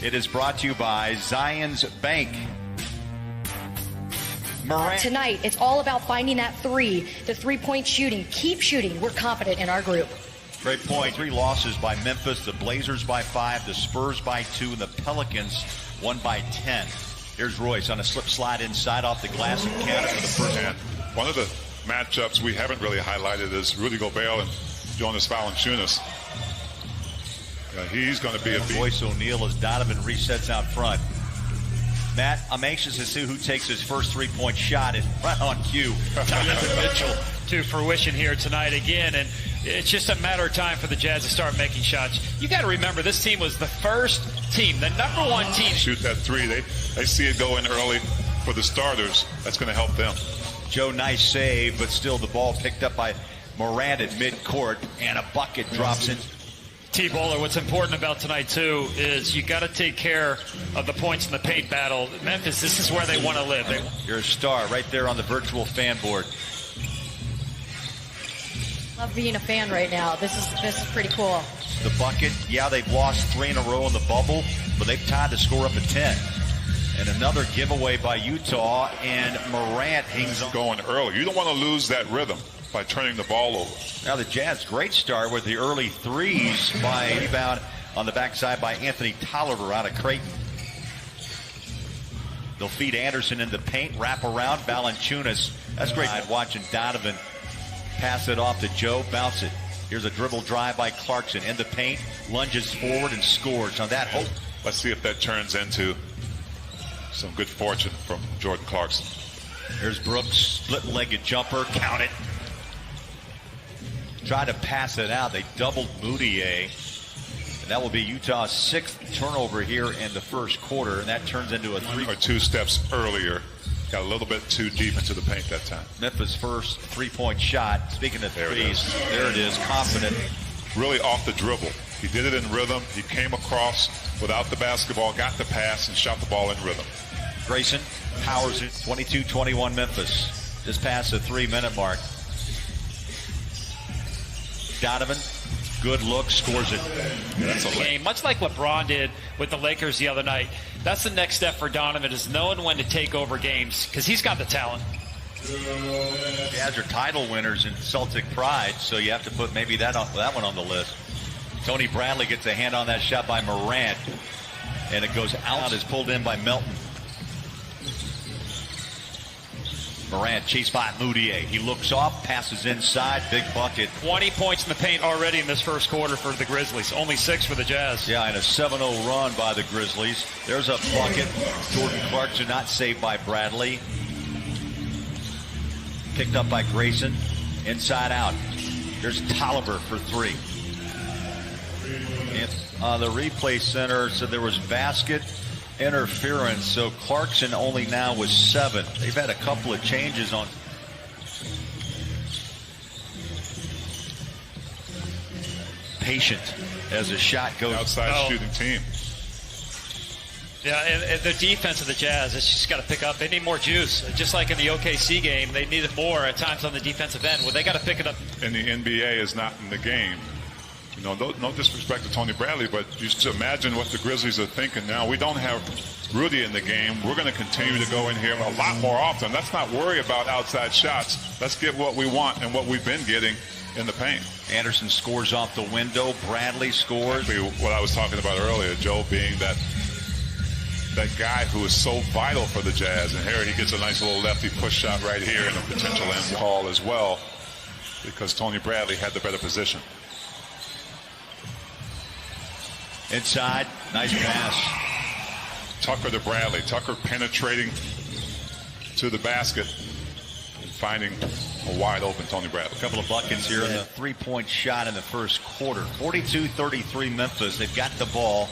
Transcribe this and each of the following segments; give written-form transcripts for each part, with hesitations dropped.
It is brought to you by Zions Bank. Morant. Tonight, it's all about finding that three, the three-point shooting. Keep shooting. We're confident in our group. Great point. 3 losses by Memphis, the Blazers by 5, the Spurs by 2, and the Pelicans won by 10. Here's Royce on a slip slide inside off the glass and counted for the first half. One of the matchups we haven't really highlighted is Rudy Gobert and Jonas Valanciunas. He's going to be a beat. Royce O'Neal as Donovan resets out front. Matt, I'm anxious to see who takes his first three-point shot. It's right on cue. Donovan Mitchell to fruition here tonight again, and it's just a matter of time for the Jazz to start making shots. You got to remember, this team was the first team, the number 1 team. Shoot that three. They see it go in early for the starters. That's going to help them. Joe, nice save, but still the ball picked up by Morant at midcourt, and a bucket drops in. T-Bowler, what's important about tonight, too, is you got to take care of the points in the paint battle. Memphis, this is where they want to live. You're a star right there on the virtual fan board. Love being a fan right now. This is pretty cool. The bucket, yeah, they've lost 3 in a row in the bubble, but they've tied the score up at 10. And another giveaway by Utah, and Morant hangs on. Going early. You don't want to lose that rhythm by turning the ball over. Now the Jazz, great start with the early threes by rebound on the backside by Anthony Tolliver out of Creighton. They'll feed Anderson in the paint, wrap around Valanciunas. That's great. Watching Donovan pass it off to Joe, bounce it. Here's a dribble drive by Clarkson in the paint, lunges forward and scores on that hope. Let's see if that turns into some good fortune from Jordan Clarkson. Here's Brooks, split-legged jumper, count it. Try to pass it out. They doubled Moutier. And that will be Utah's 6th turnover here in the first quarter, and that turns into a 3 or 2 steps earlier. Got a little bit too deep into the paint that time. Memphis' first three-point shot. Speaking of threes, there it is, confident. Really off the dribble. He did it in rhythm. He came across without the basketball, got the pass, and shot the ball in rhythm. Grayson powers it. 22-21 Memphis. Just past the 3-minute mark. Donovan, good look, scores it. That's a game, much like LeBron did with the Lakers the other night. That's the next step for Donovan, is knowing when to take over games, because he's got the talent. Jazz are title winners in Celtic pride, so you have to put maybe that one on the list. Tony Bradley gets a hand on that shot by Morant, and it goes out. Is pulled in by Melton. Morant chased by Moutier. He looks off, passes inside, big bucket. 20 points in the paint already in this first quarter for the Grizzlies. Only 6 for the Jazz. Yeah, and a 7-0 run by the Grizzlies. There's a bucket. Jordan Clarkson not saved by Bradley. Picked up by Grayson. Inside out. There's Tolliver for 3. And the replay center said there was basket interference, so Clarkson only now was 7. They've had a couple of changes on. Patient as the shot goes. Outside shooting team. Yeah, and the defense of the Jazz, it's just got to pick up. They need more juice. Just like in the OKC game, they needed more at times on the defensive end. Well, they got to pick it up. And the NBA is not in the game. You know, no disrespect to Tony Bradley, but just imagine what the Grizzlies are thinking now. We don't have Rudy in the game. We're going to continue to go in here a lot more often. Let's not worry about outside shots. Let's get what we want and what we've been getting in the paint. Anderson scores off the window. Bradley scores. What I was talking about earlier, Joe, being that guy who is so vital for the Jazz. And here he gets a nice little lefty push shot right here and a potential end call as well, because Tony Bradley had the better position. Inside, nice pass. Tucker to Bradley. Tucker penetrating to the basket and finding a wide open Tony Bradley. A couple of buckets here in the three-point shot in the first quarter. 42-33 Memphis. They've got the ball.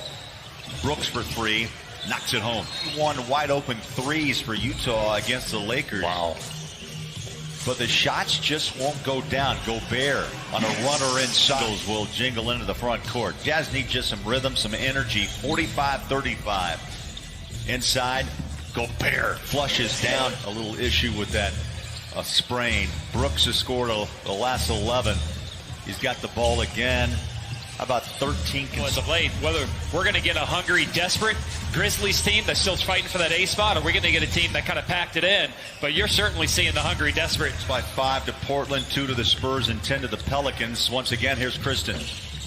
Brooks for 3. Knocks it home. 1 wide open threes for Utah against the Lakers. Wow. But the shots just won't go down. Gobert on a runner inside will jingle into the front court. Jazz need just some rhythm, some energy. 45-35. Inside, Gobert flushes down. A little issue with that sprain. Brooks has scored the last 11. He's got the ball again. How about 13 as of late. Whether we're going to get a hungry, desperate Grizzlies team that's still fighting for that A spot, or we're going to get a team that kind of packed it in. But you're certainly seeing the hungry, desperate. By 5 to Portland, 2 to the Spurs, and 10 to the Pelicans. Once again, here's Kristen.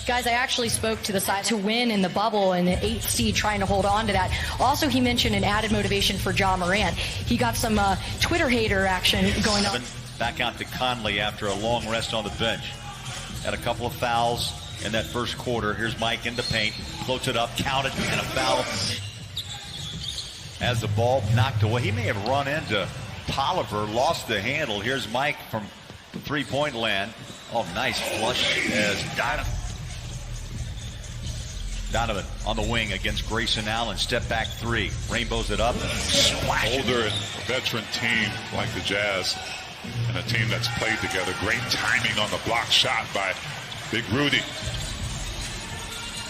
Guys, I actually spoke to the side to win in the bubble and the 8th seed, trying to hold on to that. Also, he mentioned an added motivation for Ja Morant. He got some Twitter hater action going on. Back out to Conley after a long rest on the bench. Had a couple of fouls in that first quarter. Here's Mike in the paint. Floats it up, counted, and a foul. As the ball knocked away, he may have run into Tolliver, lost the handle. Here's Mike from three-point land. Oh, nice flush as Donovan on the wing against Grayson Allen. Step back three. Rainbows it up. Older veteran team like the Jazz and a team that's played together. Great timing on the block shot by Big Rudy.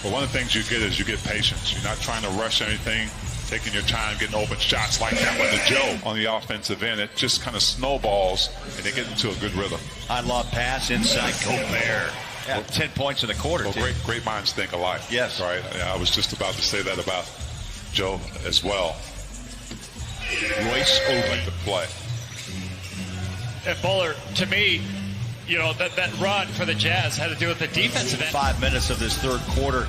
But one of the things you get is you get patience. You're not trying to rush anything, taking your time, getting open shots like that one to Joe on the offensive end. It just kind of snowballs, and they get into a good rhythm. High lob pass inside Gobert. Yeah, 10 points in the quarter. Well, great minds think alike. Yes. Right. I was just about to say that about Joe as well. Royce open to play. And Buller, to me, you know, that run for the Jazz had to do with the defensive end. 5 minutes of this third quarter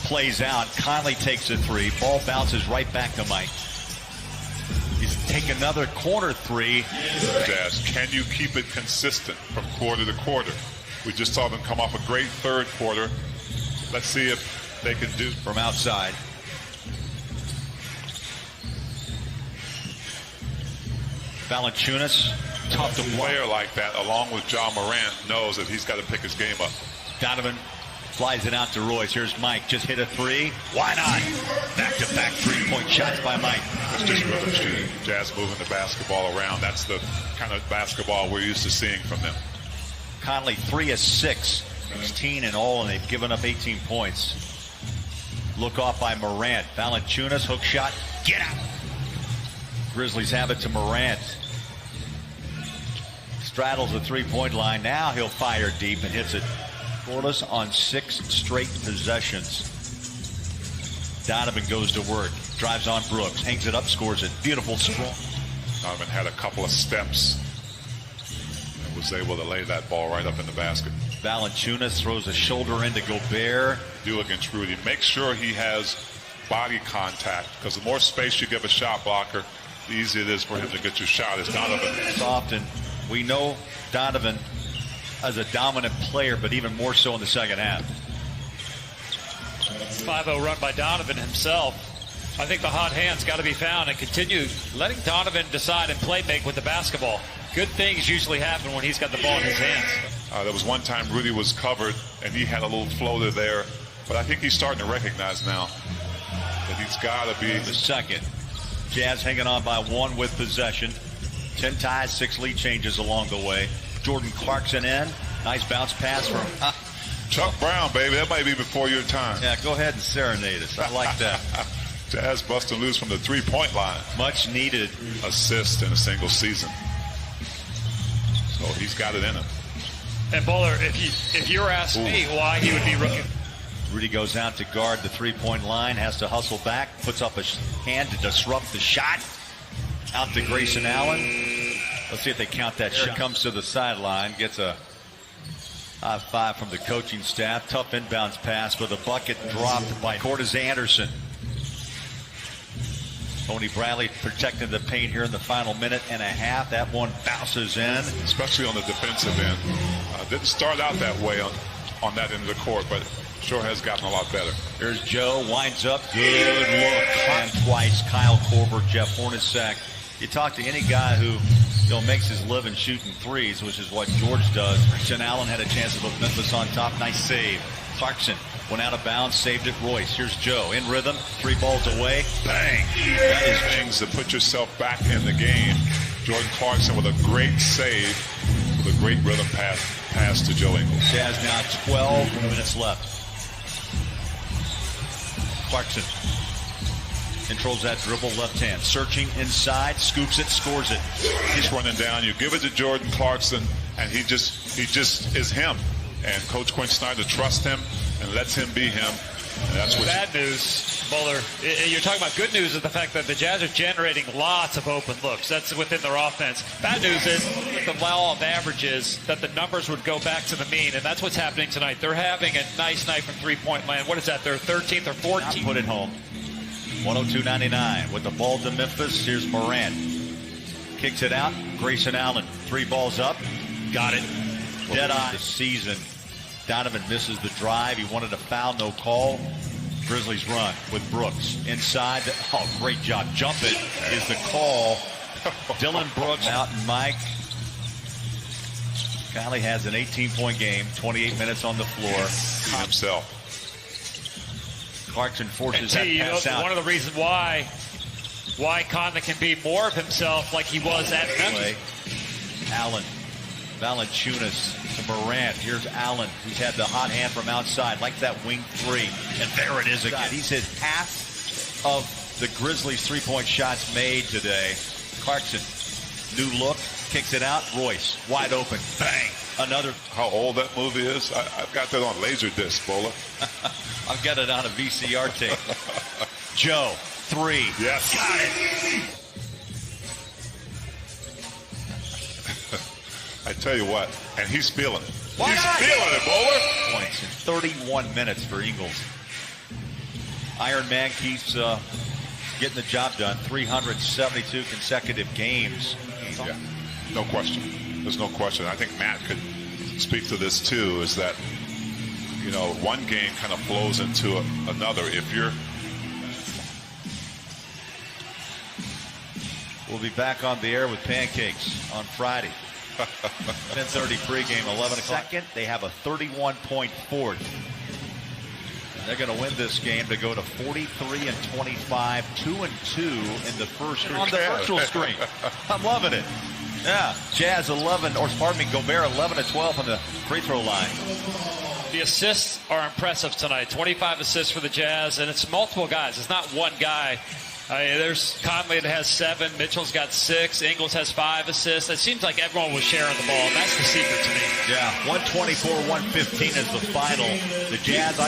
plays out. Conley takes a three. Ball bounces right back to Mike. He's take another corner three. Jazz, can you keep it consistent from quarter to quarter? We just saw them come off a great third quarter. Let's see if they can do from outside. Valanciunas, tough to a player like that, along with Ja Morant, knows that he's got to pick his game up. Donovan flies it out to Royce. Here's Mike. Just hit a three. Why not? Back-to-back three-point shots by Mike. It's just rhythm shooting. Jazz moving the basketball around. That's the kind of basketball we're used to seeing from them. Conley 3 of 6, 16 in all, and they've given up 18 points. Look off by Morant. Valanciunas, hook shot. Get out. Grizzlies have it to Morant. Straddles the three-point line. Now he'll fire deep and hits it. Scoreless on 6 straight possessions. Donovan goes to work. Drives on Brooks. Hangs it up, scores it. Beautiful scroll. Donovan had a couple of steps. Was able to lay that ball right up in the basket. Valanciunas throws a shoulder into Gobert. Do against Rudy. Make sure he has body contact, because the more space you give a shot blocker, the easier it is for him to get your shot. As Donovan. Often, we know Donovan as a dominant player, but even more so in the second half. 5-0 run by Donovan himself. I think the hot hand's got to be found and continue letting Donovan decide and play make with the basketball. Good things usually happen when he's got the ball in his hands. There was one time Rudy was covered and he had a little floater there, but I think he's starting to recognize now that he's got to be the second. Jazz hanging on by 1 with possession. 10 ties, 6 lead changes along the way. Jordan Clarkson in. Nice bounce pass from Chuck Brown, baby. That might be before your time. Yeah, go ahead and serenade us. I like that. Jazz busting loose from the three-point line. Much needed assist in a single season. So he's got it in him. And Bowler, if you were asking me why he would be rookie. Rudy goes out to guard the three-point line, has to hustle back, puts up a hand to disrupt the shot. Out to Grayson Allen. Let's see if they count that shot. Comes to the sideline, gets a high five from the coaching staff. Tough inbounds pass with a bucket dropped by Cortez Anderson. Tony Bradley protecting the paint here in the final minute and a half. That one bounces in. Especially on the defensive end. Didn't start out that way on that end of the court, but sure has gotten a lot better. Here's Joe, winds up, good look. And twice, Kyle Korver, Jeff Hornacek. You talk to any guy who makes his living shooting threes, which is what George does. Christian Allen had a chance to put Memphis on top. Nice save. Clarkson went out of bounds, saved it. Royce. Here's Joe in rhythm. 3 balls away. Bang. That is things to put yourself back in the game. Jordan Clarkson with a great save, with a great rhythm pass to Joe Ingles. Jazz now 12 minutes left. Clarkson controls that dribble, left hand, searching inside, scoops it, scores it. He's running down. You give it to Jordan Clarkson, and he just is him. And Coach Quinn Snyder trusts him, and lets him be him. And that's what bad news, Bowler. You're talking about good news is the fact that the Jazz are generating lots of open looks. That's within their offense. Bad news is with the law of averages that the numbers would go back to the mean, and that's what's happening tonight. They're having a nice night from three-point land. What is that? Their 13th or 14th? Put it home. 102.99 with the ball to Memphis. Here's Morant. Kicks it out. Grayson Allen. 3 balls up. Got it. Dead eye. The season. Donovan misses the drive. He wanted a foul. No call. Grizzlies run with Brooks. Inside. Oh, great job. Jump it is the call. Dylan Brooks out and Mike Conley has an 18-point game. 28 minutes on the floor. Himself. Clarkson forces that pass out. One of the reasons why Conley can be more of himself like he was at Memphis. Allen, Valanciunas to Morant. Here's Allen, who's had the hot hand from outside, like that wing 3. And there it is again. He's hit half of the Grizzlies' 3-point shots made today. Clarkson, new look, kicks it out. Royce, wide open. Bang. Another. How old that movie is? I've got that on Laserdisc, Bowler. I've got it on a VCR tape. Joe, 3. Yes. Got it. I tell you what, and he's feeling it. Why he's not? feeling it, Bowler. Points in 31 minutes for Ingles. Iron Man keeps getting the job done. 372 consecutive games. Yeah, no question. There's no question. I think Matt could speak to this too, is that, you know, one game kind of flows into another. If you're... We'll be back on the air with pancakes on Friday. 10:30 pregame, 11 o'clock. Second, they have a 31-point fourth. And they're going to win this game to go to 43-25, 2-2 in the first on the virtual screen. I'm loving it. Yeah, Jazz 11, or pardon me, Gobert 11-12 on the free throw line. The assists are impressive tonight. 25 assists for the Jazz, and it's multiple guys. It's not one guy. There's Conley that has 7. Mitchell's got 6. Ingles has 5 assists. It seems like everyone was sharing the ball, and that's the secret to me. Yeah, 124-115 is the final. The Jazz,